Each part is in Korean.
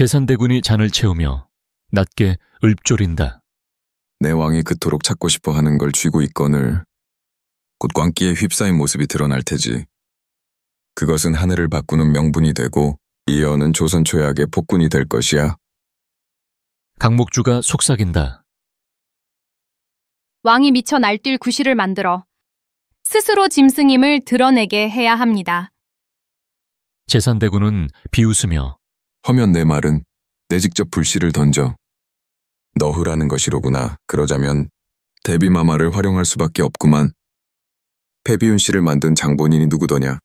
제산대군이 잔을 채우며 낮게 읊조린다. 내 왕이 그토록 찾고 싶어 하는 걸 쥐고 있거늘 곧 광기에 휩싸인 모습이 드러날 테지. 그것은 하늘을 바꾸는 명분이 되고 이어는 조선 초약의 폭군이 될 것이야. 강목주가 속삭인다. 왕이 미쳐 날뛸 구실을 만들어 스스로 짐승임을 드러내게 해야 합니다. 제산대군은 비웃으며 허면 내 말은 내 직접 불씨를 던져. 너흐라는 것이로구나. 그러자면 대비마마를 활용할 수밖에 없구만. 패비운 씨를 만든 장본인이 누구더냐.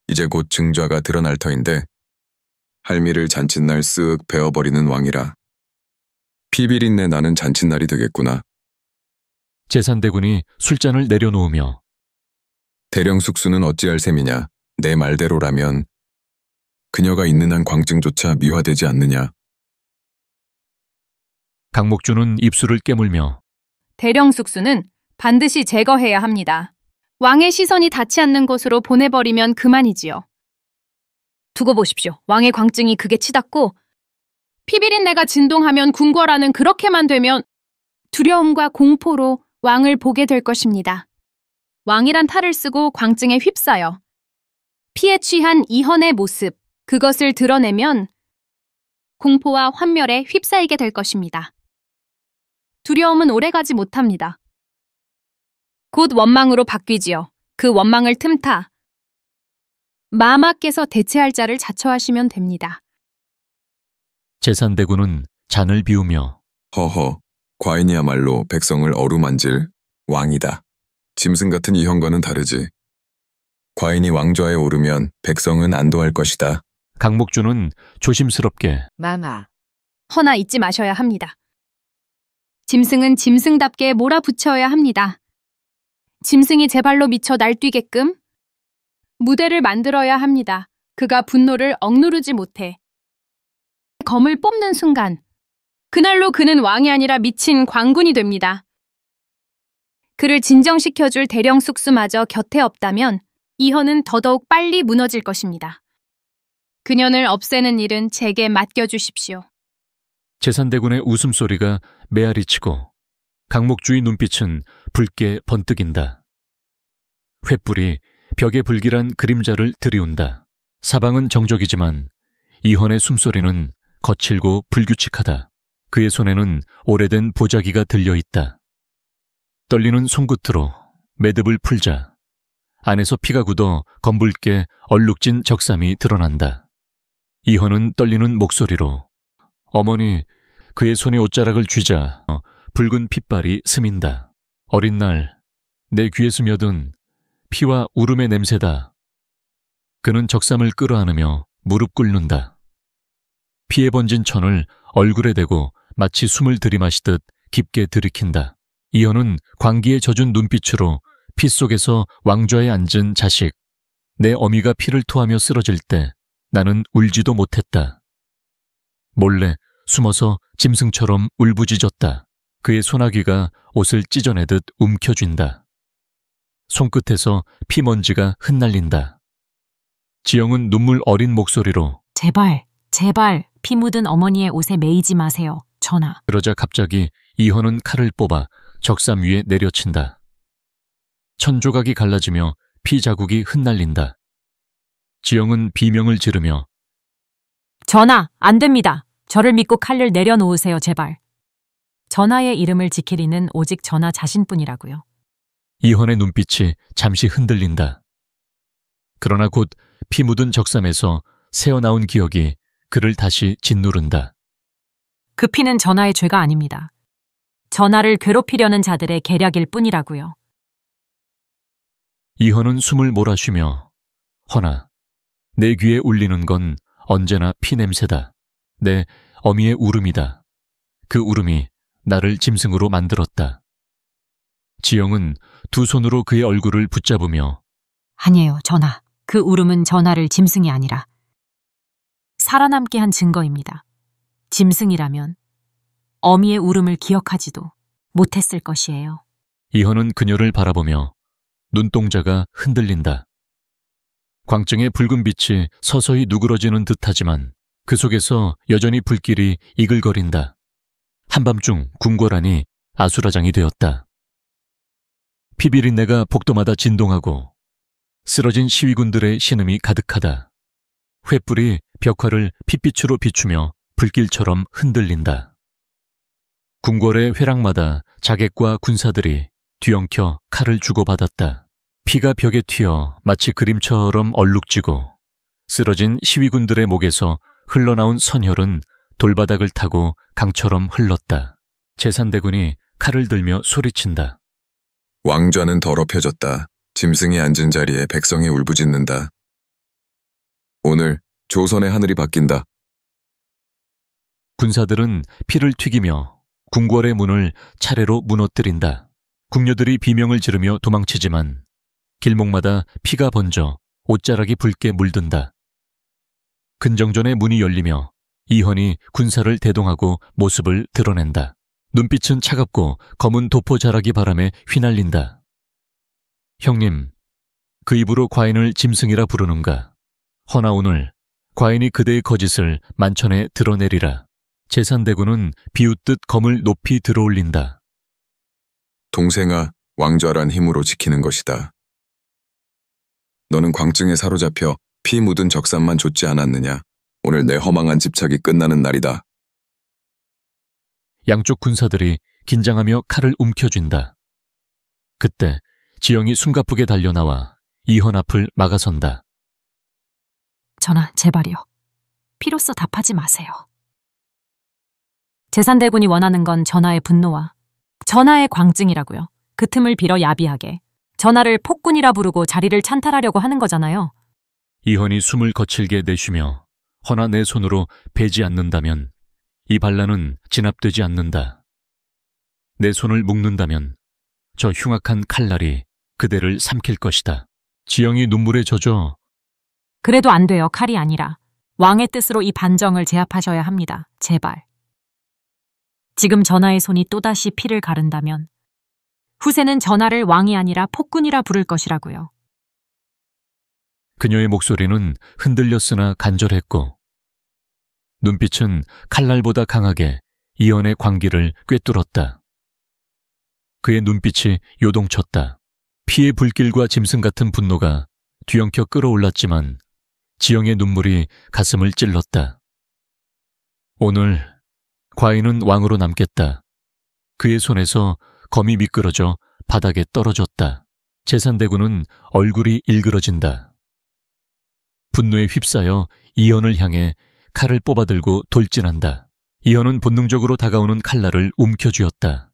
이제 곧 증좌가 드러날 터인데 할미를 잔칫날 쓱 베어버리는 왕이라. 피비린내 나는 잔칫날이 되겠구나. 제산대군이 술잔을 내려놓으며 대령숙수는 어찌할 셈이냐. 내 말대로라면 그녀가 있는 한 광증조차 미화되지 않느냐. 강목주는 입술을 깨물며 대령숙수는 반드시 제거해야 합니다. 왕의 시선이 닿지 않는 곳으로 보내버리면 그만이지요. 두고 보십시오. 왕의 광증이 극에 치닫고 피비린내가 진동하면 궁궐안은 그렇게만 되면 두려움과 공포로 왕을 보게 될 것입니다. 왕이란 탈을 쓰고 광증에 휩싸여 피에 취한 이헌의 모습, 그것을 드러내면 공포와 환멸에 휩싸이게 될 것입니다. 두려움은 오래가지 못합니다. 곧 원망으로 바뀌지요. 그 원망을 틈타 마마께서 대체할 자를 자처하시면 됩니다. 제산대군은 잔을 비우며 허허, 과인이야말로 백성을 어루만질 왕이다. 짐승 같은 이 형과는 다르지. 과인이 왕좌에 오르면 백성은 안도할 것이다. 강목주는 조심스럽게 마마. 허나 잊지 마셔야 합니다. 짐승은 짐승답게 몰아붙여야 합니다. 짐승이 제 발로 미쳐 날뛰게끔 무대를 만들어야 합니다. 그가 분노를 억누르지 못해 검을 뽑는 순간 그날로 그는 왕이 아니라 미친 광군이 됩니다. 그를 진정시켜줄 대령숙수마저 곁에 없다면 이헌은 더더욱 빨리 무너질 것입니다. 그년을 없애는 일은 제게 맡겨주십시오. 제산대군의 웃음소리가 메아리치고 강목주의 눈빛은 붉게 번뜩인다. 횃불이 벽에 불길한 그림자를 들이운다. 사방은 정적이지만 이헌의 숨소리는 거칠고 불규칙하다. 그의 손에는 오래된 보자기가 들려있다. 떨리는 손끝으로 매듭을 풀자 안에서 피가 굳어 검붉게 얼룩진 적삼이 드러난다. 이헌은 떨리는 목소리로 어머니, 그의 손에 옷자락을 쥐자 붉은 핏발이 스민다. 어린 날 내 귀에 스며든 피와 울음의 냄새다. 그는 적삼을 끌어안으며 무릎 꿇는다. 피에 번진 천을 얼굴에 대고 마치 숨을 들이마시듯 깊게 들이킨다. 이헌은 광기에 젖은 눈빛으로 피 속에서 왕좌에 앉은 자식, 내 어미가 피를 토하며 쓰러질 때 나는 울지도 못했다. 몰래 숨어서 짐승처럼 울부짖었다. 그의 소나기가 옷을 찢어내듯 움켜쥔다. 손끝에서 피먼지가 흩날린다. 지영은 눈물 어린 목소리로 제발, 제발 피 묻은 어머니의 옷에 매이지 마세요. 전하. 그러자 갑자기 이헌은 칼을 뽑아 적삼 위에 내려친다. 천조각이 갈라지며 피 자국이 흩날린다. 지영은 비명을 지르며 전하, 안 됩니다. 저를 믿고 칼을 내려놓으세요, 제발. 전하의 이름을 지키리는 오직 전하 자신뿐이라고요. 이헌의 눈빛이 잠시 흔들린다. 그러나 곧 피 묻은 적삼에서 새어나온 기억이 그를 다시 짓누른다. 그 피는 전하의 죄가 아닙니다. 전하를 괴롭히려는 자들의 계략일 뿐이라고요. 이헌은 숨을 몰아쉬며 허나 내 귀에 울리는 건 언제나 피 냄새다. 내 어미의 울음이다. 그 울음이 나를 짐승으로 만들었다. 지영은 두 손으로 그의 얼굴을 붙잡으며 아니에요, 전하. 그 울음은 전하를 짐승이 아니라 살아남게 한 증거입니다. 짐승이라면 어미의 울음을 기억하지도 못했을 것이에요. 이헌은 그녀를 바라보며 눈동자가 흔들린다. 광증의 붉은 빛이 서서히 누그러지는 듯하지만 그 속에서 여전히 불길이 이글거린다. 한밤중 궁궐안이 아수라장이 되었다. 피비린내가 복도마다 진동하고 쓰러진 시위군들의 신음이 가득하다. 횃불이 벽화를 핏빛으로 비추며 불길처럼 흔들린다. 궁궐의 회랑마다 자객과 군사들이 뒤엉켜 칼을 주고받았다. 피가 벽에 튀어 마치 그림처럼 얼룩지고 쓰러진 시위군들의 목에서 흘러나온 선혈은 돌바닥을 타고 강처럼 흘렀다. 제산대군이 칼을 들며 소리친다. 왕좌는 더럽혀졌다. 짐승이 앉은 자리에 백성이 울부짖는다. 오늘 조선의 하늘이 바뀐다. 군사들은 피를 튀기며 궁궐의 문을 차례로 무너뜨린다. 궁녀들이 비명을 지르며 도망치지만 길목마다 피가 번져 옷자락이 붉게 물든다. 근정전의 문이 열리며 이헌이 군사를 대동하고 모습을 드러낸다. 눈빛은 차갑고 검은 도포 자락이 바람에 휘날린다. 형님, 그 입으로 과인을 짐승이라 부르는가? 허나 오늘 과인이 그대의 거짓을 만천에 드러내리라. 제산대군은 비웃듯 검을 높이 들어올린다. 동생아, 왕좌란 힘으로 지키는 것이다. 너는 광증에 사로잡혀 피 묻은 적삼만 좇지 않았느냐? 오늘 내 허망한 집착이 끝나는 날이다. 양쪽 군사들이 긴장하며 칼을 움켜쥔다. 그때 지영이 숨가쁘게 달려나와 이헌 앞을 막아선다. 전하, 제발요. 피로써 답하지 마세요. 제산대군이 원하는 건 전하의 분노와 전하의 광증이라고요. 그 틈을 빌어 야비하게 전하를 폭군이라 부르고 자리를 찬탈하려고 하는 거잖아요. 이헌이 숨을 거칠게 내쉬며 허나 내 손으로 베지 않는다면 이 반란은 진압되지 않는다. 내 손을 묶는다면 저 흉악한 칼날이 그대를 삼킬 것이다. 지영이 눈물에 젖어 그래도 안 돼요. 칼이 아니라 왕의 뜻으로 이 반정을 제압하셔야 합니다. 제발. 지금 전하의 손이 또다시 피를 가른다면 후세는 전하를 왕이 아니라 폭군이라 부를 것이라고요. 그녀의 목소리는 흔들렸으나 간절했고 눈빛은 칼날보다 강하게 이헌의 광기를 꿰뚫었다. 그의 눈빛이 요동쳤다. 피의 불길과 짐승 같은 분노가 뒤엉켜 끌어올랐지만 지영의 눈물이 가슴을 찔렀다. 오늘 과인은 왕으로 남겠다. 그의 손에서 검이 미끄러져 바닥에 떨어졌다. 제산대군은 얼굴이 일그러진다. 분노에 휩싸여 이헌을 향해 칼을 뽑아들고 돌진한다. 이헌은 본능적으로 다가오는 칼날을 움켜쥐었다.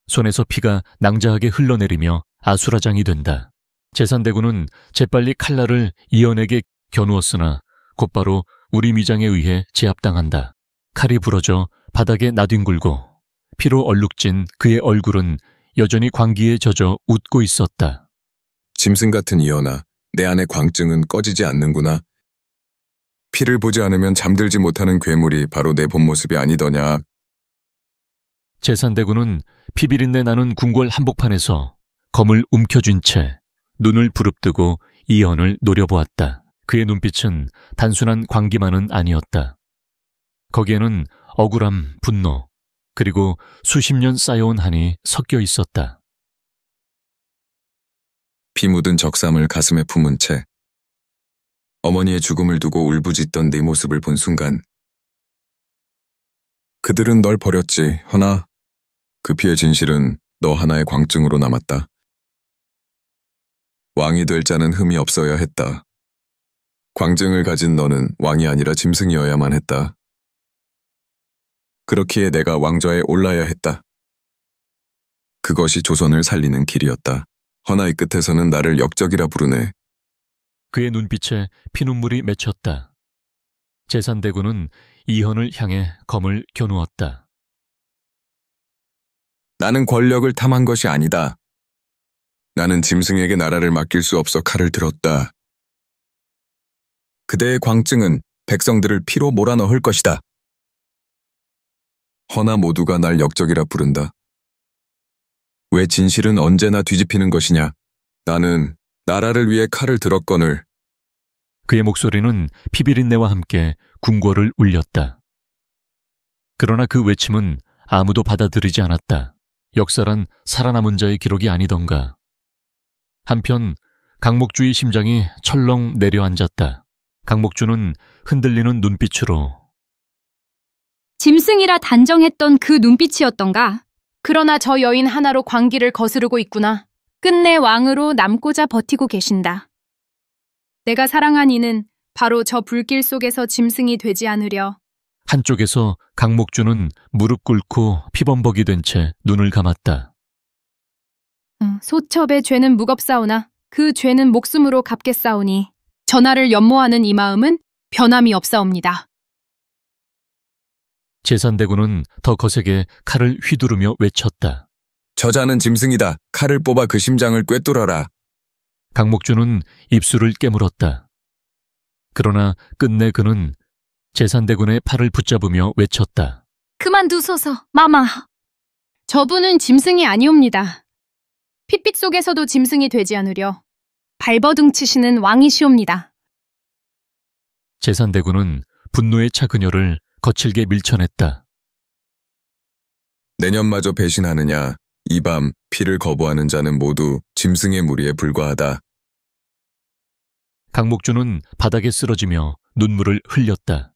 손에서 피가 낭자하게 흘러내리며 아수라장이 된다. 제산대군은 재빨리 칼날을 이헌에게 겨누었으나 곧바로 우리미장에 의해 제압당한다. 칼이 부러져 바닥에 나뒹굴고 피로 얼룩진 그의 얼굴은 여전히 광기에 젖어 웃고 있었다. 짐승 같은 이헌아, 내 안의 광증은 꺼지지 않는구나. 피를 보지 않으면 잠들지 못하는 괴물이 바로 내 본 모습이 아니더냐. 제산대군은 피비린내 나는 궁궐 한복판에서 검을 움켜쥔 채 눈을 부릅뜨고 이헌을 노려보았다. 그의 눈빛은 단순한 광기만은 아니었다. 거기에는 억울함, 분노, 그리고 수십 년 쌓여온 한이 섞여 있었다. 피 묻은 적삼을 가슴에 품은 채 어머니의 죽음을 두고 울부짖던 네 모습을 본 순간 그들은 널 버렸지. 허나 그 피의 진실은 너 하나의 광증으로 남았다. 왕이 될 자는 흠이 없어야 했다. 광증을 가진 너는 왕이 아니라 짐승이어야만 했다. 그렇기에 내가 왕좌에 올라야 했다. 그것이 조선을 살리는 길이었다. 허나 이 끝에서는 나를 역적이라 부르네. 그의 눈빛에 피눈물이 맺혔다. 제산대군은 이헌을 향해 검을 겨누었다. 나는 권력을 탐한 것이 아니다. 나는 짐승에게 나라를 맡길 수 없어 칼을 들었다. 그대의 광증은 백성들을 피로 몰아넣을 것이다. 허나 모두가 날 역적이라 부른다. 왜 진실은 언제나 뒤집히는 것이냐? 나는 나라를 위해 칼을 들었거늘 그의 목소리는 피비린내와 함께 궁궐을 울렸다. 그러나 그 외침은 아무도 받아들이지 않았다. 역사란 살아남은 자의 기록이 아니던가. 한편 강목주의 심장이 철렁 내려앉았다. 강목주는 흔들리는 눈빛으로 짐승이라 단정했던 그 눈빛이었던가. 그러나 저 여인 하나로 광기를 거스르고 있구나. 끝내 왕으로 남고자 버티고 계신다. 내가 사랑한 이는 바로 저 불길 속에서 짐승이 되지 않으려. 한쪽에서 강목주는 무릎 꿇고 피범벅이 된 채 눈을 감았다. 소첩의 죄는 무겁사오나 그 죄는 목숨으로 갚겠사오니 전하를 연모하는 이 마음은 변함이 없사옵니다. 제산대군은 더 거세게 칼을 휘두르며 외쳤다. 저자는 짐승이다. 칼을 뽑아 그 심장을 꿰뚫어라. 강목주는 입술을 깨물었다. 그러나 끝내 그는 제산대군의 팔을 붙잡으며 외쳤다. 그만두소서, 마마. 저분은 짐승이 아니옵니다. 핏빛 속에서도 짐승이 되지 않으려 발버둥 치시는 왕이시옵니다. 제산대군은 분노에 차 그녀를 거칠게 밀쳐냈다. 내년마저 배신하느냐. 이 밤 피를 거부하는 자는 모두 짐승의 무리에 불과하다. 강목주는 바닥에 쓰러지며 눈물을 흘렸다.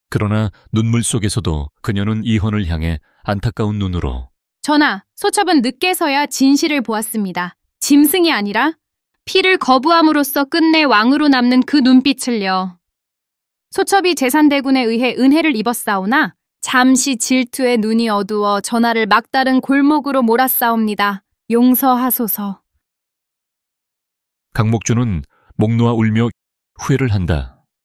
그러나 눈물 속에서도 그녀는 이헌을 향해 안타까운 눈으로 전하, 소첩은 늦게서야 진실을 보았습니다. 짐승이 아니라 피를 거부함으로써 끝내 왕으로 남는 그 눈빛을요. 소첩이 제산대군에 의해 은혜를 입었사오나 잠시 질투에 눈이 어두워 전하를 막다른 골목으로 몰았사옵니다. 용서하소서. 강목주는 목 놓아 울며 후회를 한다.